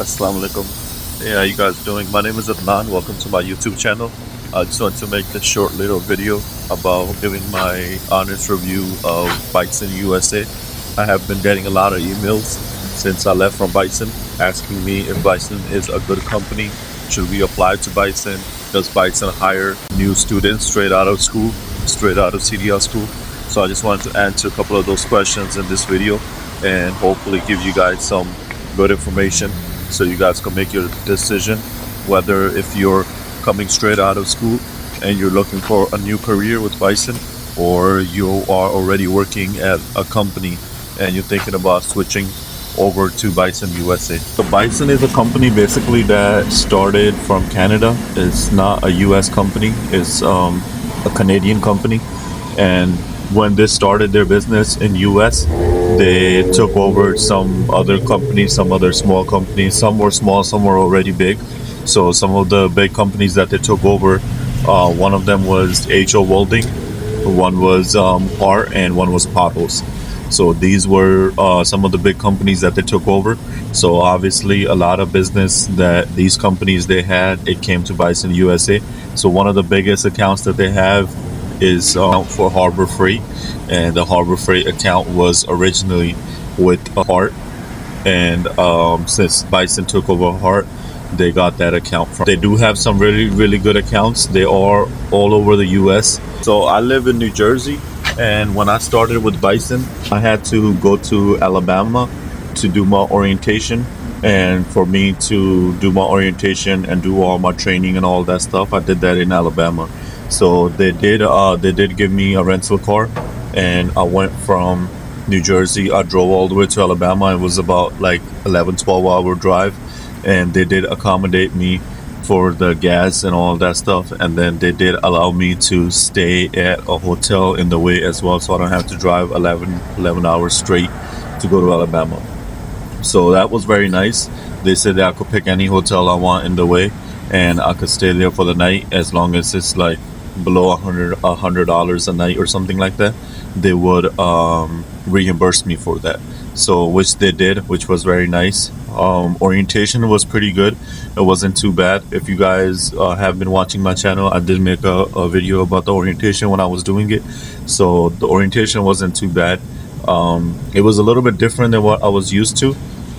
Assalamu alaikum. Hey, how you guys doing? My name is Adnan. Welcome to my YouTube channel. I just want to make this short little video about giving my honest review of Bison USA. I have been getting a lot of emails since I left from Bison asking me if Bison is a good company. Should we apply to Bison? Does Bison hire new students straight out of school, straight out of CDL school? So I just wanted to answer a couple of those questions in this video and hopefully give you guys some good information so you guys can make your decision whether if you're coming straight out of school and you're looking for a new career with Bison, or you are already working at a company and you're thinking about switching over to Bison USA. So Bison is a company basically that started from Canada. It's not a US company, it's a Canadian company. And when they started their business in US, they took over some other companies, some other small companies. Some were small, some were already big. So some of the big companies that they took over, one of them was HO Welding, one was Hart, and one was Potholes. So these were some of the big companies that they took over. So obviously a lot of business that these companies they had, it came to Bison USA. So one of the biggest accounts that they have is for Harbor Freight, and the Harbor Freight account was originally with Hart, and since Bison took over Hart, they got that account from. They do have some really good accounts. They are all over the US. So I live in New Jersey, and when I started with Bison, I had to go to Alabama to do my orientation. And for me to do my orientation and do all my training and all that stuff, I did that in Alabama. So they did give me a rental car, and I went from New Jersey. I drove all the way to Alabama. It was about like 11-12 hour drive, and they did accommodate me for the gas and all that stuff. And then they did allow me to stay at a hotel in the way as well, so I don't have to drive 11 hours straight to go to Alabama. So that was very nice. They said that I could pick any hotel I want in the way, and I could stay there for the night as long as it's like below $100 a night or something like that. They would reimburse me for that. So which they did, which was very nice. Orientation was pretty good. It wasn't too bad. If you guys have been watching my channel, I did make a video about the orientation when I was doing it. So the orientation wasn't too bad. It was a little bit different than what I was used to.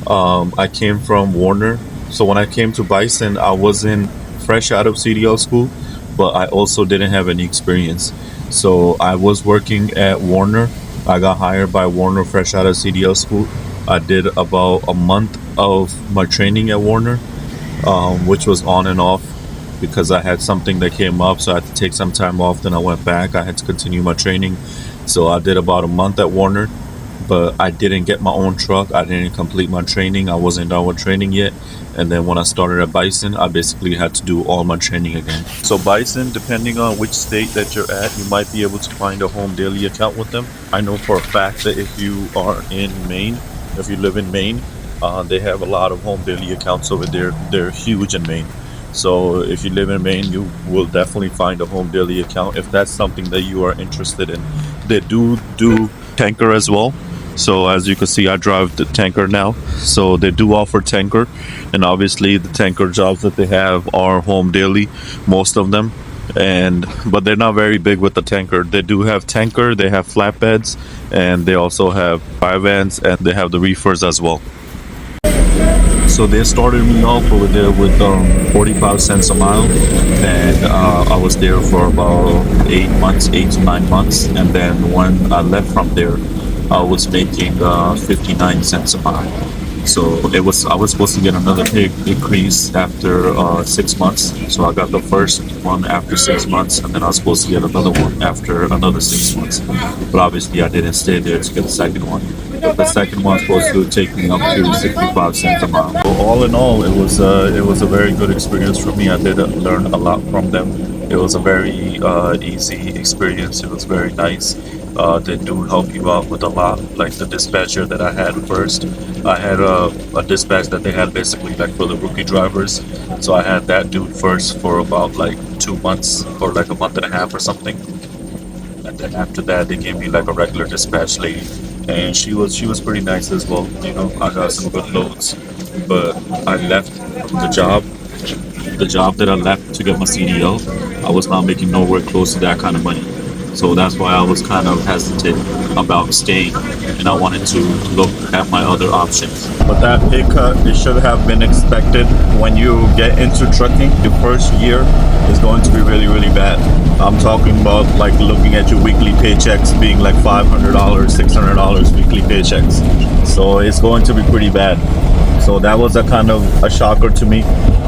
I came from Warner, so when I came to Bison, I wasn't fresh out of CDL school, but I also didn't have any experience. So I was working at Warner. I got hired by Warner fresh out of CDL school. I did about a month of my training at Warner, which was on and off because I had something that came up, so I had to take some time off. Then I went back. I had to continue my training. So I did about a month at Warner, but I didn't get my own truck. I didn't complete my training. I wasn't done with training yet. And then when I started at Bison, I basically had to do all my training again. So Bison, depending on which state that you're at, you might be able to find a home daily account with them. I know for a fact that if you are in Maine, if you live in Maine, they have a lot of home daily accounts over there. They're huge in Maine. So if you live in Maine, you will definitely find a home daily account if that's something that you are interested in. They do tanker as well. So as you can see, I drive the tanker now. So they do offer tanker, and obviously the tanker jobs that they have are home daily, most of them. But they're not very big with the tanker. They do have tanker, they have flatbeds, and they also have fire vans, and they have the reefers as well. So they started me off over there with 45 cents a mile, and I was there for about 8 to 9 months. And then when I left from there, I was making 59 cents a mile. So I was supposed to get another big increase after 6 months. So I got the first one after 6 months, and then I was supposed to get another one after another 6 months. But obviously I didn't stay there to get the second one. But the second one was supposed to take me up to 65 cents a mile. So all in all, it was a very good experience for me. I did learn a lot from them. It was a very easy experience. It was very nice. They do help you out with a lot. Like the dispatcher that I had first, I had a dispatch that they had basically like for the rookie drivers. So I had that dude first for about like 2 months or like a month and a half or something. And then after that, they gave me like a regular dispatch lady. and she was pretty nice as well. You know, I got some good loads, but I left the job. The job that I left to get my CDL, I was not making nowhere close to that kind of money. So that's why I was kind of hesitant about staying, and I wanted to look at my other options. But that pay cut, it should have been expected. When you get into trucking, the first year is going to be really, really bad. I'm talking about like looking at your weekly paychecks being like $500, $600 weekly paychecks. So it's going to be pretty bad. So that was a kind of a shocker to me,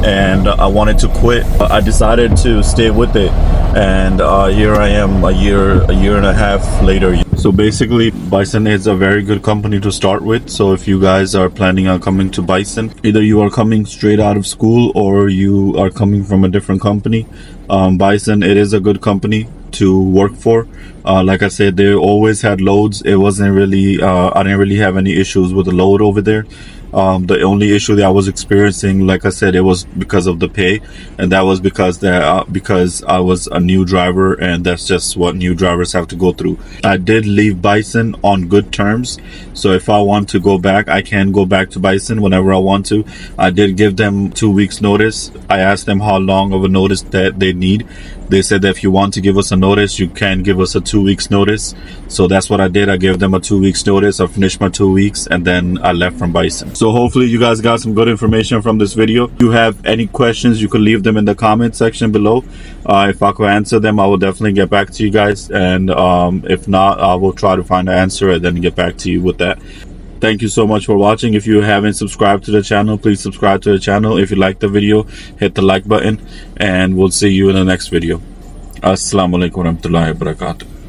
and I wanted to quit. I decided to stay with it, and here I am a year and a half later. So basically, Bison is a very good company to start with. So if you guys are planning on coming to Bison, either you are coming straight out of school or you are coming from a different company, Bison, it is a good company to work for. Like I said, they always had loads. It wasn't really, I didn't really have any issues with the load over there. The only issue that I was experiencing, like I said, it was because of the pay, and that was because I was a new driver, and that's just what new drivers have to go through. I did leave Bison on good terms, so if I want to go back, I can go back to Bison whenever I want to. I did give them 2 weeks notice. I asked them how long of a notice that they need. They said that if you want to give us a notice, you can give us a 2 weeks notice. So that's what I did. I gave them a 2 weeks notice. I finished my 2 weeks, and then I left from Bison. So hopefully you guys got some good information from this video. If you have any questions, you can leave them in the comment section below. If I could answer them, I will definitely get back to you guys. And if not, I will try to find an answer and then get back to you with that. Thank you so much for watching. If you haven't subscribed to the channel, please subscribe to the channel. If you like the video, hit the like button, and we'll see you in the next video. Assalamu alaikum warahmatullahi wabarakatuh.